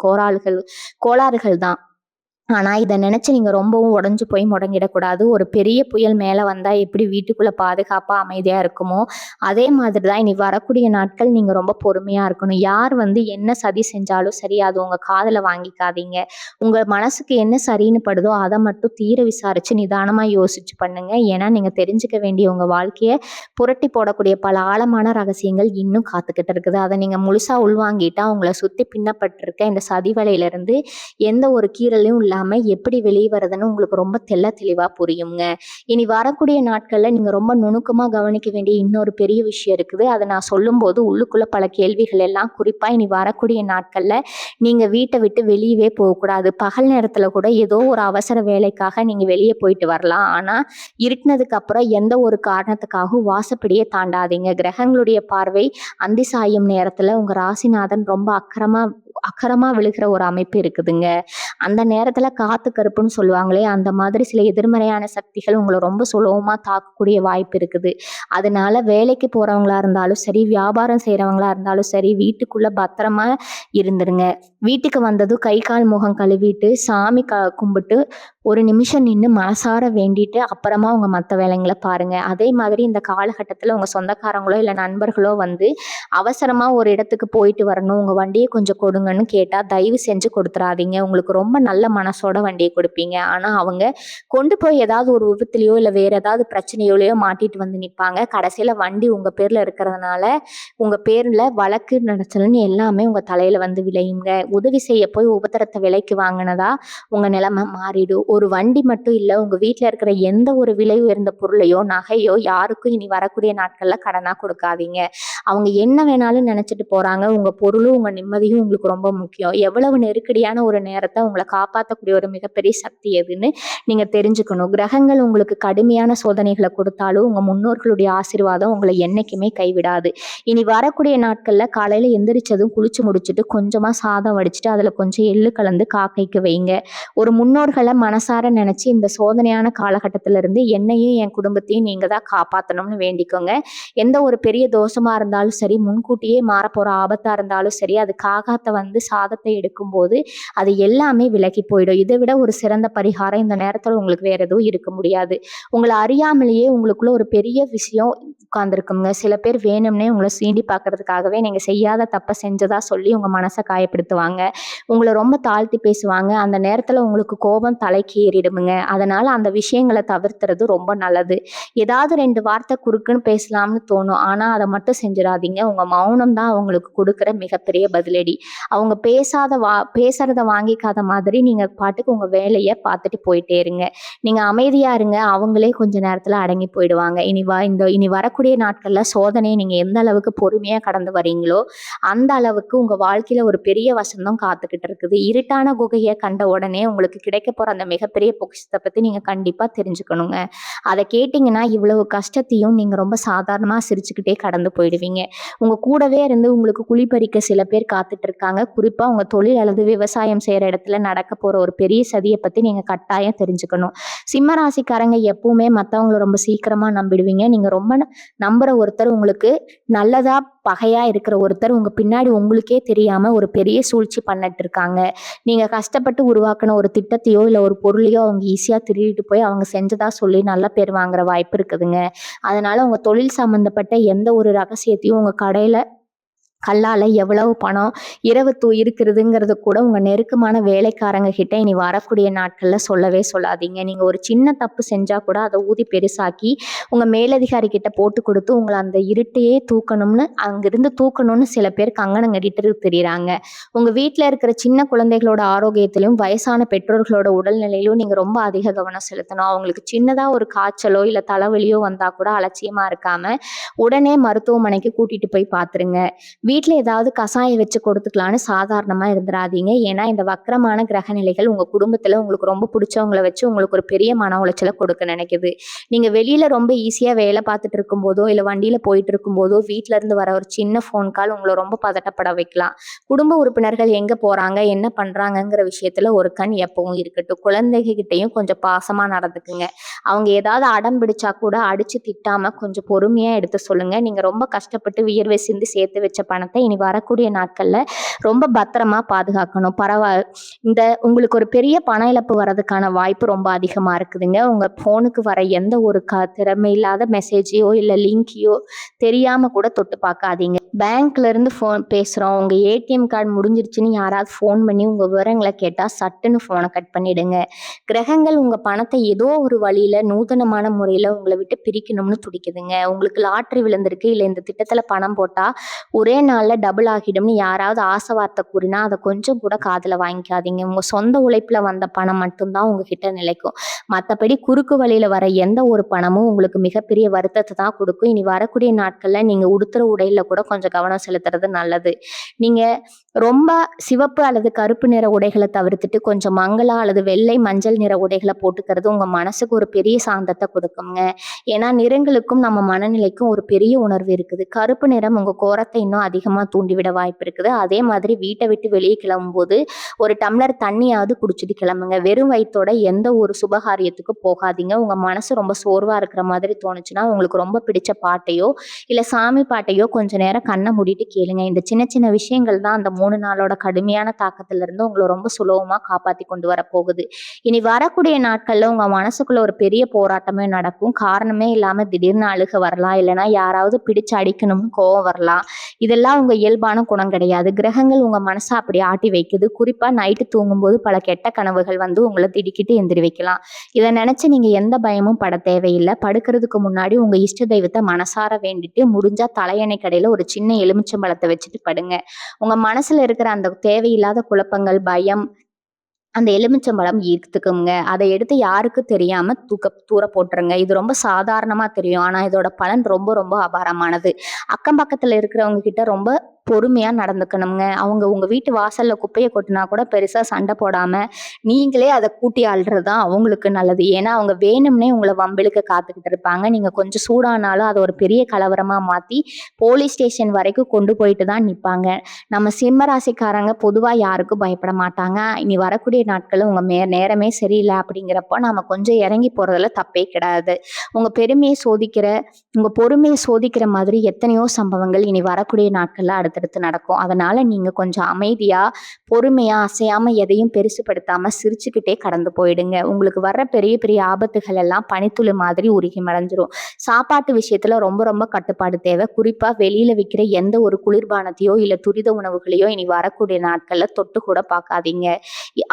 கோளாறுகள் தான். ஆனா இத நினைச்சு நீங்க ரொம்பவும் உடைஞ்சு போய் முடங்கிடக்கூடாது. ஒரு பெரிய புயல் மேல வந்தா எப்படி வீட்டுக்குள்ள பாதுகாப்பா அமைதியா இருக்குமோ, அதே மாதிரி தான் இனி வரக்கூடிய நாட்கள் நீங்க ரொம்ப பொறுமையா இருக்கணும். யார் வந்து என்ன சதி செஞ்சாலும் சரி, அது உங்க காதுல வாங்கிக்காதீங்க. உங்க மனசுக்கு என்ன சரின்னு படுதோ அத மட்டும் தீர விசாரிச்சு நிதானமா யோசிச்சு பண்ணுங்க. ஏன்னா நீங்க தெரிஞ்சுக்க வேண்டிய உங்க வாழ்க்கைய புரட்டி போடக்கூடிய பல ஆழமான ரகசியங்கள் இன்னும் காத்துக்கிட்டு இருக்குது. அத நீங்க முழுசா உள்வாங்கிட்டா உங்கள சுத்தி பின்னப்பட்டிருக்க இந்த சதி வலையிலிருந்து எந்த ஒரு கீறலும் இல்லாம எப்படி வெளியே வருதுன்னு உங்களுக்கு ரொம்ப தெளிவா புரியுங்க. இனி வரக்கூடிய நாட்கள்ல நீங்க ரொம்ப நுணுக்கமா கவனிக்க வேண்டிய இன்னொரு பெரிய விஷயம் இருக்குது. அதை நான் சொல்லும்போது உள்ளுக்குள்ள பல கேள்விகள் எல்லாம், குறிப்பா இனி வரக்கூடிய நாட்கள்ல நீங்க வீட்டை விட்டு வெளியவே போகக்கூடாது. பகல் நேரத்துல கூட ஏதோ ஒரு அவசர வேலைக்காக நீங்க வெளியே போயிட்டு வரலாம். ஆனா இருட்டினதுக்கு அப்புறம் எந்த ஒரு காரணத்துக்காகவும் வாசப்படியே தாண்டாதீங்க. கிரகங்களுடைய பார்வை அந்தி சாயும் நேரத்துல உங்க ராசிநாதன் ரொம்ப அக்கறமா விழுகிற ஒரு அமைப்பு இருக்குதுங்க. அந்த நேரத்துல காத்து கருப்புன்னு சொல்லுவாங்களே, அந்த மாதிரி சில எதிர்மறையான சக்திகள் உங்களை ரொம்ப சுலபமா தாக்கக்கூடிய வாய்ப்பு இருக்குது. அதனால வேலைக்கு போறவங்களா இருந்தாலும் சரி, வியாபாரம் செய்யறவங்களா இருந்தாலும் சரி, வீட்டுக்குள்ள பத்திரமா இருந்துருங்க. வீட்டுக்கு வந்ததும் கை கால் முகம் கழுவிட்டு சாமி கும்பிட்டு ஒரு நிமிஷம் நின்று மனசார வேண்டிட்டு அப்புறமா உங்க மற்ற வேலைங்களை பாருங்க. அதே மாதிரி இந்த காலகட்டத்துல உங்க சொந்தக்காரங்களோ இல்ல நண்பர்களோ வந்து அவசரமா ஒரு இடத்துக்கு போயிட்டு வரணும், உங்க வண்டியை கொஞ்சம் கொடுங்கன்னு கேட்டா தயவு செஞ்சு கொடுத்துறாதீங்க. உங்களுக்கு ரொம்ப நல்ல மனசோட வண்டியை கொடுப்பீங்க. ஆனா அவங்க கொண்டு போய் ஏதாவது ஒரு விபத்துலயோ இல்ல வேற ஏதாவது பிரச்சனையோலயோ மாட்டிட்டு வந்து நிப்பாங்க. கடைசியில வண்டி உங்க பேர்ல இருக்கிறதுனால உங்க பேர்ல வழக்கு நடத்தலன்னு எல்லாமே உங்க தலையில வந்து விளையுங்க. உதவி செய்ய போய் உபத்திரத்தை விலைக்கு வாங்கினதா உங்க நிலைமை மாறிடும். ஒரு வண்டி மட்டும் இல்ல, உங்க வீட்ல இருக்கிற எந்த ஒரு விலை உயர்ந்த பொருளையோ, நகையோ யாருக்கும் இனி வரக்கூடிய நாட்கள்ல கடனா குடுக்காதீங்க. அவங்க என்ன வேணாலும் நெனச்சுட்டு போறாங்க. உங்க பொருளும், உங்க நிம்மதியும் உங்களுக்கு ரொம்ப முக்கியம். எவ்வளவு நெருக்கடியான ஒரு நேரத்த உங்கள காப்பாத்தக்கூடிய ஒரு மிகப்பெரிய சக்தி எதுன்னு நீங்க தெரிஞ்சுக்கணும். கிரகங்கள் உங்களுக்கு கடுமையான சோதனைகள குடுத்தாலும், உங்க முன்னோர்களுடைய ஆசீர்வாதம் உங்கள என்னைக்குமே கைவிடாது. இனி வரக்கூடிய நாட்கள்ல காலையில எந்திரிச்சதும் குளிச்சு முடிச்சுட்டு கொஞ்சமா சாதம் வடிச்சுட்டு, அதுல கொஞ்சம் எள்ளு கலந்து காக்கைக்கு வைங்க. ஒரு முன்னோர்கள மனசார நெனச்சு இந்த சோதனையான காலகட்டத்திலிருந்து என்னையும், என் குடும்பத்தையும் நீங்க தான் காப்பாத்தணும்னு வேண்டிக்கோங்க. எந்த ஒரு பெரிய தோஷமா இருந்தாலும் சரி, முன்கூட்டியே மாறப்போற ஆபத்தா இருந்தாலும் சரி, அது காகாத்த வந்து சாதத்தை எடுக்கும்போது, அது எல்லாமே விலகி போயிடும். இத விட ஒரு சிறந்த பரிகாரம் இந்த நேரத்துல உங்களுக்கு வேற எதுவும் இருக்க முடியாது. உங்கள அறியாமலேயே உங்களுக்குள்ள ஒரு பெரிய விஷயம் உட்கார்ந்திருக்குங்க. சில பேர் வேணும்னே உங்கள சீண்டி பார்க்கறதுக்காகவே நீங்க செய்யாத தப்ப செஞ்சதா சொல்லி உங்க மனச காயப்படுத்துவாங்க. உங்கள ரொம்ப தாழ்த்தி பேசுவாங்க. அந்த நேரத்துல உங்களுக்கு கோபம் தலைக்கு ஏறிடுமுங்க. அதனால அந்த விஷயங்கள தவிர்த்துறது ரொம்ப நல்லது. ஏதாவது 2 வார்த்தை குறுக்குன்னு பேசலாம்னு தோணும். ஆனா, அத மட்டும் செஞ்சிடாதீங்க. உங்க மௌனம் தான் அவங்களுக்கு குடுக்குற மிகப்பெரிய பதிலடி. அவங்க பேசுறத வாங்கிக்காத மாதிரி நீங்க பாட்டுக்கு உங்க வேலைய பார்த்துட்டு போயிட்டே இருங்க. நீங்க அமைதியா இருங்க. அவங்களே கொஞ்ச நேரத்துல அடங்கி போயிடுவாங்க. இனி வரக்கூடிய நாட்கள்ல சோதனைய நீங்க எந்த அளவுக்கு பொறுமையா கடந்து வரீங்களோ, அந்த அளவுக்கு உங்க வாழ்க்கையில ஒரு பெரிய வசந்தம் காத்துக்கிட்டு இருக்குது. இருட்டான குகைய கண்ட உடனே உங்களுக்கு கிடைக்கப் போற அந்த மிகப்பெரிய பொக்கிஷத்த பத்தி நீங்க கண்டிப்பா தெரிஞ்சுக்கணுங்க. அத கேட்டீங்கன்னா, இவ்வளவு கஷ்டத்தையும் நீங்க ரொம்ப சாதாரணமா சிரிச்சுக்கிட்டே கடந்து போயிடுவீங்க. உங்க கூடவே இருந்து உங்களுக்கு குழிபறிக்க சில பேர் காத்துட்டு இருக்காங்க. குறிப்பா உங்க தொழில் அல்லது விவசாயம் செய்ற இடத்துல நடக்கப் போற ஒரு பெரிய சதிய பத்தி நீங்க கட்டாயம் தெரிஞ்சுக்கணும். சிம்ம ராசிக்காரங்க எப்பவுமே மத்தவங்கள ரொம்ப சீக்கிரமா நம்பிடுவீங்க. நீங்க ரொம்ப நம்புற ஒருத்தர் உங்களுக்கு நல்லதா, பகையா இருக்கிற ஒருத்தர் உங்க பின்னாடி உங்களுக்கே தெரியாம ஒரு பெரிய சூழ்ச்சி பண்ணிட்டு இருக்காங்க. நீங்க கஷ்டப்பட்டு உருவாக்குன ஒரு திட்டத்தையோ, இல்ல ஒரு பொருளையோ அவங்க ஈஸியா திருடிட்டு போய் அவங்க செஞ்சதா சொல்லி நல்ல பேர் வாங்குற வாய்ப்பு இருக்குதுங்க. அதனால உங்க தொழில் சம்பந்தப்பட்ட எந்த ஒரு ரகசியத்தையும் உங்க கடையில கல்லால எவ்வளவு பணம் இரவு இருக்கிறதுங்கிறது கூட உங்க நெருக்கமான வேலைக்காரங்க கிட்ட இனி வரக்கூடிய நாட்கள்ல சொல்லவே சொல்லாதீங்க. நீங்க ஒரு சின்ன தப்பு செஞ்சா கூட அதை ஊதி பெருசாக்கி உங்க மேலதிகாரி கிட்ட போட்டு கொடுத்து உங்களை அந்த இருட்டையே அங்கிருந்து தூக்கணும்னு சில பேர் கங்கணம் கட்டிட்டு திரியிறாங்க. உங்க வீட்டுல இருக்கிற சின்ன குழந்தைகளோட ஆரோக்கியத்திலும் வயசான பெற்றோர்களோட உடல்நிலையிலும் நீங்க ரொம்ப அதிக கவனம் செலுத்தணும். அவங்களுக்கு சின்னதா ஒரு காய்ச்சலோ இல்ல தலைவலியோ வந்தா கூட அலட்சியமா இருக்காம உடனே மருத்துவமனைக்கு கூட்டிட்டு போய் பாத்துருங்க. வீட்ல ஏதாவது கசாயம் வச்சு கொடுத்துக்கலான்னு சாதாரணமா இருந்துராதீங்க. ஏன்னா இந்த வக்ரமான கிரக நிலைகள் உங்க குடும்பத்துல உங்களுக்கு ரொம்ப பிடிச்சவங்கள வச்சு உங்களுக்கு ஒரு பெரிய மன உளைச்சலை கொடுக்க நினைக்குது. நீங்க வெளியில ரொம்ப ஈஸியா வேலை பார்த்துட்டு இருக்கும் போதோ இல்ல வண்டியில போயிட்டு இருக்கும் போதோ வீட்ல இருந்து வர ஒரு சின்ன ஃபோன் கால் உங்களை ரொம்ப பதட்டப்பட வைக்கலாம். குடும்ப உறுப்பினர்கள் எங்க போறாங்க என்ன பண்றாங்கங்கிற விஷயத்துல ஒரு கண் எப்பவும் இருக்கட்டும். குழந்தைகிட்டையும் கொஞ்சம் பாசமா நடந்துக்குங்க. அவங்க ஏதாவது அடம் பிடிச்சா கூட அடிச்சு திட்டாம கொஞ்சம் பொறுமையா எடுத்து சொல்லுங்க. நீங்க ரொம்ப கஷ்டப்பட்டு வியர்வை சிந்தி சேர்த்து வச்ச பணத்தை இனி வரக்கூடிய நாட்கள்ல ரொம்ப பத்திரமா பாதுகாக்கணும். இந்த உங்களுக்கு ஒரு பெரிய பண இழப்பு வர்றதுக்கான வாய்ப்பு ரொம்ப அதிகமா இருக்குதுங்க. உங்க போனுக்கு வர எந்த ஒரு திறமை இல்லாத மெசேஜையோ இல்ல லிங்கையோ தெரியாம கூட தொட்டு பார்க்காதீங்க. பேங்க்ல இருந்து போன் பேசுறோம், உங்க ஏடிஎம் கார்டு முடிஞ்சிருச்சுன்னு யாராவது போன் பண்ணி உங்க விவரங்களை கேட்டா சட்டுன்னு போனை கட் பண்ணிடுங்க. கிரகங்கள் உங்க பணத்தை ஏதோ ஒரு வழியில நூதனமான முறையில உங்களை விட்டு பிரிக்கணும்னு துடிக்குதுங்க. உங்களுக்கு லாட்டரி விழுந்திருக்கு இல்ல இந்த திட்டத்துல பணம் போட்டா ஒரே நாள்ல டபுள் ஆகிடும்னு யாராவது ஆசை வார்த்தை கூறினா அதை கொஞ்சம் கூட காதுல வாங்கிக்காதீங்க. உங்க சொந்த உழைப்புல வந்த பணம் மட்டும்தான் உங்ககிட்ட நிலைக்கும். மற்றபடி குறுக்கு வழியில வர எந்த ஒரு பணமும் உங்களுக்கு மிகப்பெரிய வருத்தத்தை தான் கொடுக்கும். இனி வரக்கூடிய நாட்கள்ல நீங்க உடுத்துற உடையில கூட கொஞ்சம் கவனம் செலுத்துறது நல்லது. நீங்க ரொம்ப சிவப்பு அல்லது கருப்பு நிற உடைகளை தவிர்த்துட்டு கொஞ்சம் மங்களா அல்லது வெள்ளை மஞ்சள் நிற உடைகளை போட்டுக்கிறது உங்க மனசுக்கு ஒரு பெரிய சாந்தத்தை கொடுக்குங்க. ஏன்னா நிறங்களுக்கும் நம்ம மனநிலைக்கும் ஒரு பெரிய உணர்வு இருக்குது. கருப்பு நிறம் உங்க கோரத்தை இன்னும் அதிகமா தூண்டிவிட வாய்ப்பு இருக்குது. அதே மாதிரி வீட்டை விட்டு வெளியே கிளம்பும்போது ஒரு டம்ளர் தண்ணியாவது குடிச்சிட்டு கிளம்புங்க. வெறும் வயிற்றோட எந்த ஒரு சுபகாரியத்துக்கு போகாதீங்க. உங்க மனசு ரொம்ப சோர்வா இருக்கிற மாதிரி தோணுச்சுன்னா உங்களுக்கு ரொம்ப பிடிச்ச பாட்டையோ இல்ல சாமி பாட்டையோ கொஞ்ச நேரம் கண்ணை மூடிட்டு கேளுங்க. இந்த சின்ன சின்ன விஷயங்கள் தான் அந்த 3 நாளோட கடுமையான தாக்கத்துல இருந்து உங்களை ரொம்ப சுலபமா காப்பாத்தி கொண்டு வர போகுது. இனி வரக்கூடிய நாட்கள்ல உங்க மனசுக்குள்ள ஒரு பெரிய போராட்டமே நடக்கும். காரணமே இல்லாம திடீர்னு அழுக வரலாம், இல்லைன்னா யாராவது பிடிச்சு அடிக்கணும்னு கோவம் வரலாம். இதெல்லாம் உங்க இயல்பான குணம் கிடையாது. கிரகங்கள் உங்க மனசை அப்படி ஆட்டி வைக்குது. குறிப்பா நைட்டு தூங்கும்போது பல கெட்ட கனவுகள் வந்து உங்களை திடுக்கிட்டு எந்திரி வைக்கலாம். இதை நினைச்சு நீங்க எந்த பயமும் பட தேவையில்லை. படுக்கிறதுக்கு முன்னாடி உங்க இஷ்ட தெய்வத்தை மனசார வேண்டிட்டு முடிஞ்சா தலையணை கடையில ஒரு சின்ன எலுமிச்சம்பழத்தை வச்சுட்டு படுங்க. உங்க மனசுல இருக்கிற அந்த தேவையில்லாத குழப்பங்கள், பயம், அந்த எலுமிச்சம்பழம் ஈர்த்துக்குங்க. அத எடுத்து யாருக்கும் தெரியாம தூர போட்டுருங்க. இது ரொம்ப சாதாரணமா தெரியும். ஆனா இதோட பலன் ரொம்ப ரொம்ப அபாரமானது. அக்கம் பக்கத்துல இருக்கிறவங்க கிட்ட ரொம்ப பொறுமையா நடந்துக்கணுங்க. அவங்க உங்க வீட்டு வாசல்ல குப்பைய கொட்டுனா கூட பெருசா சண்டை போடாம, நீங்களே அத கூட்டி அள்ளுறது தான் அவங்களுக்கு நல்லது. ஏன்னா அவங்க வேணும்னே உங்கள வம்பிழுக்க காத்துக்கிட்டு இருப்பாங்க. நீங்க கொஞ்சம் சூடானாலும் அத ஒரு பெரிய கலவரமா மாத்தி போலீஸ் ஸ்டேஷன் வரைக்கும் கொண்டு போயிட்டு தான் நிப்பாங்க. நம்ம சிம்ம ராசிக்காரங்க பொதுவா யாருக்கும் பயப்பட மாட்டாங்க. இனி வரக்கூடிய நாட்கள்ல உங்க நேரமே சரியில்ல அப்படிங்கிறப்போ நாம கொஞ்சம் இறங்கி போறதுல தப்பே கிடையாது. உங்க பெருமைய சோதிக்கிற, உங்க பொறுமைய சோதிக்கிற மாதிரி எத்தனையோ சம்பவங்கள் இனி வரக்கூடிய நாட்கள்ல அடுத்தடுத்து நடக்கும். அதனால நீங்க கொஞ்சம் அமைதியா, பொறுமையா, அசையாம எதையும் பெருசுபடுத்தாம சிரிச்சுக்கிட்டே கடந்து போயிடுங்க. உங்களுக்கு வர்ற பெரிய பெரிய ஆபத்துகள் எல்லாம் பனித்துளி மாதிரி உருகி மறைஞ்சிரும். சாப்பாட்டு விஷயத்துல ரொம்ப ரொம்ப கட்டுப்பாடு தேவை. குறிப்பா வெளியில விக்கிற எந்த ஒரு குளிர்பானத்தையோ இல்ல துரித உணவுகளையோ இனி வரக்கூடிய நாட்கள்ல தொட்டு கூட பார்க்காதீங்க.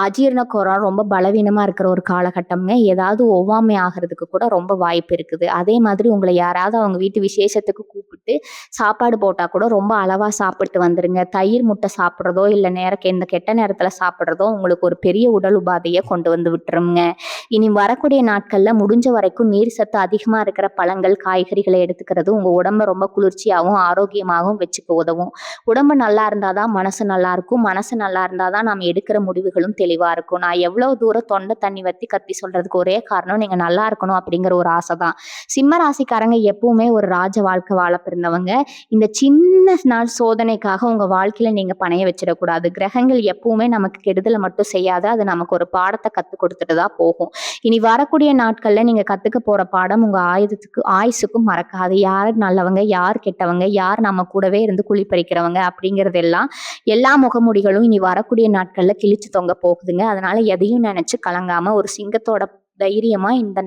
அஜீரண கோரம் ரொம்ப பலவீனமா இருக்கிற ஒரு காலகட்டம்ங்க. ஏதாவது ஒவ்வாமை ஆகிறதுக்கு கூட ரொம்ப வாய்ப்பு இருக்குது. அதே மாதிரி உங்களை யாராவது அவங்க வீட்டு விசேஷத்துக்கு கூப்பிட்டு சாப்பாடு போட்டா கூட ரொம்ப அளவா சாப்பிட்டு வந்துருங்க. தயிர் முட்டை சாப்பிட்றதோ இல்ல இந்த கெட்ட நேரத்துல சாப்பிட்றதோ உங்களுக்கு ஒரு பெரிய உடல் உபாதையை கொண்டு வந்து விட்டுருங்க. இனி வரக்கூடிய நாட்கள்ல முடிஞ்ச வரைக்கும் நீர் சத்து அதிகமா இருக்கிற பழங்கள், காய்கறிகளை எடுத்துக்கிறது உங்க உடம்ப ரொம்ப குளிர்ச்சியாகவும் ஆரோக்கியமாகவும் வச்சுக்க உதவும். உடம்பு நல்லா இருந்தாதான் மனசு நல்லா இருக்கும். மனசு நல்லா இருந்தாதான் நாம எடுக்கிற முடிவுகளும் தெளிவா இருக்கும். நான் எவ்வளவு தூரம் தொண்டை தண்ணி வத்தி கத்தி சொல்றதுக்கு ஒரே காரணம் நீங்க நல்லா இருக்கணும் அப்படிங்கிற ஒரு ஆசை தான். சிம்ம ராசிக்காரங்க எப்பவுமே ஒரு ராஜ வாழ்க்கை வாழ பிறந்தவங்க. இந்த சின்ன நாள் சோதனைக்காக உங்க வாழ்க்கையில நீங்க பணைய வச்சிடக்கூடாது. கிரகங்கள் எப்பவுமே நமக்கு கெடுதலை மட்டும் செய்யாது. அது நமக்கு ஒரு பாடத்தை கத்துக் கொடுத்துட்டு தான் போகும். இனி வரக்கூடிய நாட்கள்ல நீங்க கத்துக்க போற பாடம் உங்க ஆயுசுக்கும் மறக்காது. யார் நல்லவங்க, யார் கெட்டவங்க, யார் நம்ம கூடவே இருந்து குழி பறிக்கிறவங்க அப்படிங்கறதெல்லாம் எல்லா முகமூடிகளும் இனி வரக்கூடிய நாட்கள்ல கிழிச்சு தொங்க போகுதுங்க. அதனால எதையும் நினைச்சு கலங்காம ஒரு சிங்கத்தோட தைரியமா எந்த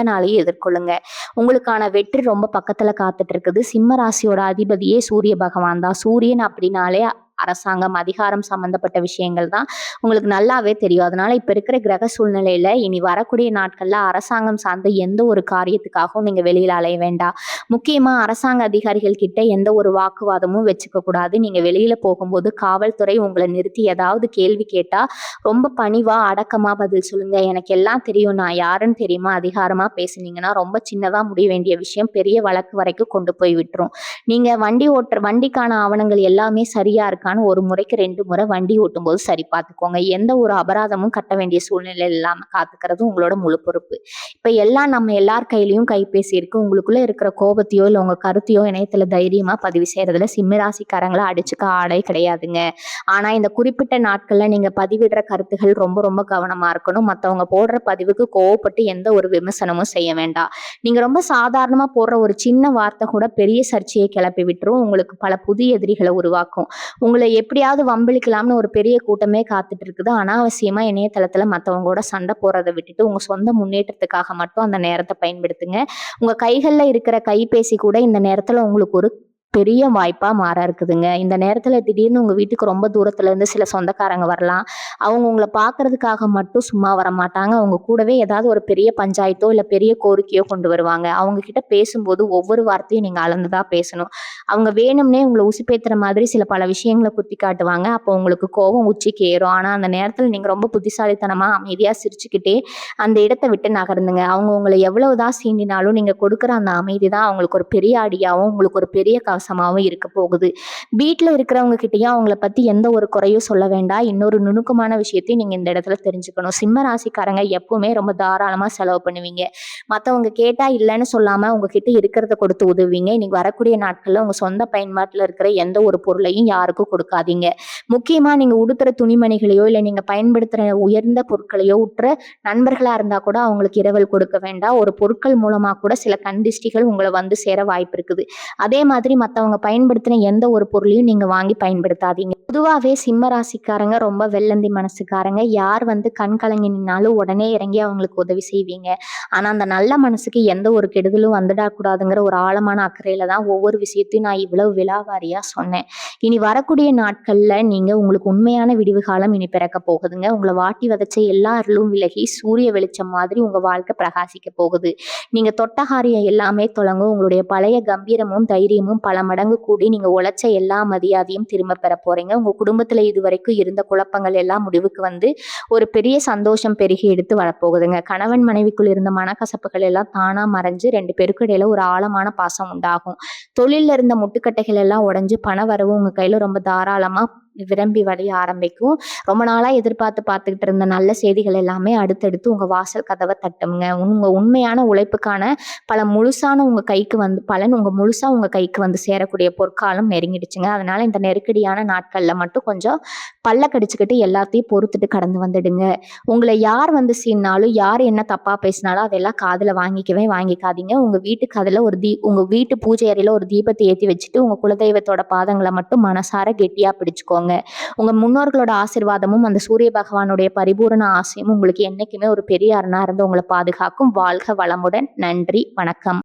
நாளையும் எதிர்கொள்ளுங்க. உங்களுக்கான வெற்றி ரொம்ப பக்கத்துல காத்துட்டு இருக்குது. சிம்ம ராசியோட அதிபதியே சூரிய பகவான் தான். சூரியன் அப்படின்னாலே அரசாங்கம், அதிகாரம் சம்பந்தப்பட்ட விஷயங்கள் தான் உங்களுக்கு நல்லாவே தெரியும். அதனால இப்ப இருக்கிற கிரக சூழ்நிலையில இனி வரக்கூடிய நாட்கள்ல அரசாங்கம் சார்ந்த எந்த ஒரு காரியத்துக்காகவும் நீங்க வெளியில அலைய வேண்டாம். முக்கியமா அரசாங்க அதிகாரிகள் கிட்ட எந்த ஒரு வாக்குவாதமும் வச்சுக்க கூடாது. நீங்க வெளியில போகும்போது காவல்துறை உங்களை நிறுத்தி ஏதாவது கேள்வி கேட்டா ரொம்ப பணிவா, அடக்கமா பதில் சொல்லுங்க. எனக்கு எல்லாம் தெரியும், நான் யாருன்னு தெரியுமா, அதிகாரமா பேசுனீங்கன்னா ரொம்ப சின்னதா முடிய வேண்டிய விஷயம் பெரிய வழக்கு வரைக்கும் கொண்டு போய் விட்டுரும். நீங்க வண்டிக்கான ஆவணங்கள் எல்லாமே சரியா இருக்கான்னு ஒரு முறைக்கு 2 முறை வண்டி ஓட்டும் போது சரி பார்த்துக்கோங்க. எந்த ஒரு அபராதமும் கட்ட வேண்டிய சூழ்நிலை இல்லாம காத்துக்கிறது உங்களோட முழு பொறுப்பு. இப்ப நம்ம எல்லார் கையிலயும் கைபேசி இருக்கு. உங்களுக்குள்ள இருக்கிற கோபத்தையோ இல்ல உங்க கருத்தையோ இணையத்துல தைரியமா பதிவு செய்யறதுல சிம்மராசிக்காரங்களை அடிச்சுக்க ஆடே கிடையாதுங்க. ஆனா இந்த குறிப்பிட்ட நாட்கள்ல நீங்க பதிவிடுற கருத்துகள் ரொம்ப ரொம்ப கவனமா இருக்கணும். மத்தவங்க போடுற பதிவுக்கு கோவப்பட்டு எந்த ஒரு விமர்சனமும் செய்ய வேண்டாம். நீங்க ரொம்ப சாதாரணமா போடுற ஒரு சின்ன வார்த்தை கூட பெரிய சர்ச்சையை கிளப்பி விட்டுரும். உங்களுக்கு பல புதிய எதிரிகளை உருவாக்கும். உங்களை எப்படியாவது வம்பிழுக்கலாம்னு ஒரு பெரிய கூட்டமே காத்துட்டு இருக்குது. அனாவசியமா இணையதளத்துல மத்தவங்களோட சண்டை போடுறதை விட்டுட்டு உங்க சொந்த முன்னேற்றத்துக்காக மட்டும் அந்த நேரத்தை பயன்படுத்துங்க. உங்க கைகள்ல இருக்கிற கைபேசி கூட இந்த நேரத்துல உங்களுக்கு ஒரு பெரிய வாய்ப்பா மாற இருக்குதுங்க. இந்த நேரத்துல திடீர்னு உங்க வீட்டுக்கு ரொம்ப தூரத்துல இருந்து சில சொந்தக்காரங்க வரலாம். அவங்க உங்களை பாக்குறதுக்காக மட்டும் சும்மா வர மாட்டாங்க. அவங்க கூடவே ஏதாவது ஒரு பெரிய பஞ்சாயத்தோ இல்ல பெரிய கோரிக்கையோ கொண்டு வருவாங்க. அவங்க கிட்ட பேசும்போது ஒவ்வொரு வார்த்தையும் நீங்க அளந்துதான் பேசணும். அவங்க வேணும்னே உங்களை உசுப்பேத்துற மாதிரி சில பல விஷயங்களை குத்தி காட்டுவாங்க. அப்போ உங்களுக்கு கோபம் உச்சிக்கு ஏறும். ஆனா அந்த நேரத்துல நீங்க ரொம்ப புத்திசாலித்தனமா அமைதியா சிரிச்சுக்கிட்டே அந்த இடத்தை விட்டு நகர்ந்துங்க. அவங்க உங்களை எவ்வளவுதான் சீண்டினாலும் நீங்க கொடுக்குற அந்த அமைதி தான் அவங்களுக்கு ஒரு பெரிய அடியாவும் உங்களுக்கு ஒரு பெரிய கவசமாவும் இருக்க போகுது. வீட்டுல இருக்கிறவங்க கிட்டயும் அவங்கள பத்தி எந்த ஒரு குறையும் சொல்ல வேண்டாம். இன்னொரு நுணுக்கமான விஷயத்தையும் நீங்க இந்த இடத்துல தெரிஞ்சுக்கணும். சிம்ம ராசிக்காரங்க எப்பவுமே ரொம்ப தாராளமா செலவு பண்ணுவீங்க. மத்தவங்க கேட்டா இல்லைன்னு சொல்லாம உங்ககிட்ட இருக்கிறத கொடுத்து உதவுவீங்க. இன்னைக்கு வரக்கூடிய நாட்கள்ல உங்க சொந்த பயன்பாட்டுல இருக்கிற எந்த ஒரு பொருளையும் யாருக்கும் கொடுக்காதீங்க. முக்கியமா நீங்க உடுத்துற துணிமணிகளையோ இல்ல நீங்க பயன்படுத்துற உயர்ந்த பொருட்களையோ உற்ற நண்பர்களா இருந்தா கூட அவங்களுக்கு இரவல் கொடுக்க வேண்டாம். ஒரு பொருட்கள் மூலமா கூட சில கண்திஷ்டிகள் உங்களை வந்து சேர வாய்ப்பு இருக்குது. அதே மாதிரி மத்தவங்க பயன்படுத்தின எந்த ஒரு பொருளையும் நீங்க வாங்கி பயன்படுத்தாதீங்க. பொதுவாவே சிம்ம ராசிக்காரங்க ரொம்ப வெள்ளந்தி மனசுக்காரங்க. யார் வந்து கண் கலங்கி நின்னாலும் உடனே இறங்கி அவங்களுக்கு உதவி செய்வீங்க. ஆனா அந்த நல்ல மனசுக்கு எந்த ஒரு கெடுதலும் வந்துடக்கூடாதுங்கிற ஒரு ஆழமான அக்கறையில தான் ஒவ்வொரு விஷயத்தையும் நான் இவ்வளவு விலாவாரியா சொன்னேன். இனி வரக்கூடிய நாட்கள்ல நீங்க உங்களுக்கு உண்மையான விடிவு காலம் இனி பிறக்க போகுதுங்க. உங்களை வாட்டி வதச்ச எல்லா அருளும் விலகி சூரிய வெளிச்சம் மாதிரி உங்க வாழ்க்கை பிரகாசிக்க போகுது. நீங்க தொட்ட காரியம் எல்லாமே தொடங்கும். உங்களுடைய பழைய கம்பீரமும் தைரியமும் பல மடங்கு கூடி நீங்க உழைச்ச எல்லா மரியாதையும் திரும்ப பெற போறீங்க. உங்க குடும்பத்துல இதுவரைக்கும் இருந்த குழப்பங்கள் எல்லாம் முடிவுக்கு வந்து ஒரு பெரிய சந்தோஷம் பெருகி எடுத்து வரப்போகுதுங்க. கணவன் மனைவிக்குள் இருந்த மனக்கசப்புகள் எல்லாம் தானா மறைஞ்சு 2 பேருக்கும் இடையில ஒரு ஆழமான பாசம் உண்டாகும். தொழில்ல இருந்த முட்டுக்கட்டைகள் எல்லாம் உடைஞ்சு பண வரவு உங்க கையில ரொம்ப தாராளமா விரும்பி வழிய ஆரம்பிக்கும். ரொம்ப நாளா எதிர்பார்த்து பார்த்துக்கிட்டு இருந்த நல்ல செய்திகள் எல்லாமே அடுத்தடுத்து உங்க வாசல் கதவை தட்டுங்க. உங்க உண்மையான உழைப்புக்கான பலன் முழுசா உங்க கைக்கு வந்து சேரக்கூடிய பொற்காலம் நெருங்கிடுச்சுங்க. அதனால இந்த நெருக்கடியான நாட்கள்ல மட்டும் கொஞ்சம் பல்ல கடிச்சுக்கிட்டு எல்லாத்தையும் பொறுத்துட்டு கடந்து வந்துடுங்க. உங்களை யார் வந்து சீன்னாலும், யார் என்ன தப்பா பேசினாலும் அதெல்லாம் காதுல வாங்கிக்காதீங்க. உங்க வீட்டு பூஜை அறையில ஒரு தீபத்தை ஏத்தி வச்சுட்டு உங்க குலதெய்வத்தோட பாதங்களை மட்டும் மனசார கெட்டியா பிடிச்சுக்கோங்க. உங்க முன்னோர்களோட ஆசீர்வாதமும் அந்த சூரிய பகவானுடைய பரிபூரண ஆசையும் உங்களுக்கு என்னைக்குமே ஒரு பெரிய அரணா இருந்து உங்களை பாதுகாக்கும். வாழ்க வளமுடன். நன்றி, வணக்கம்.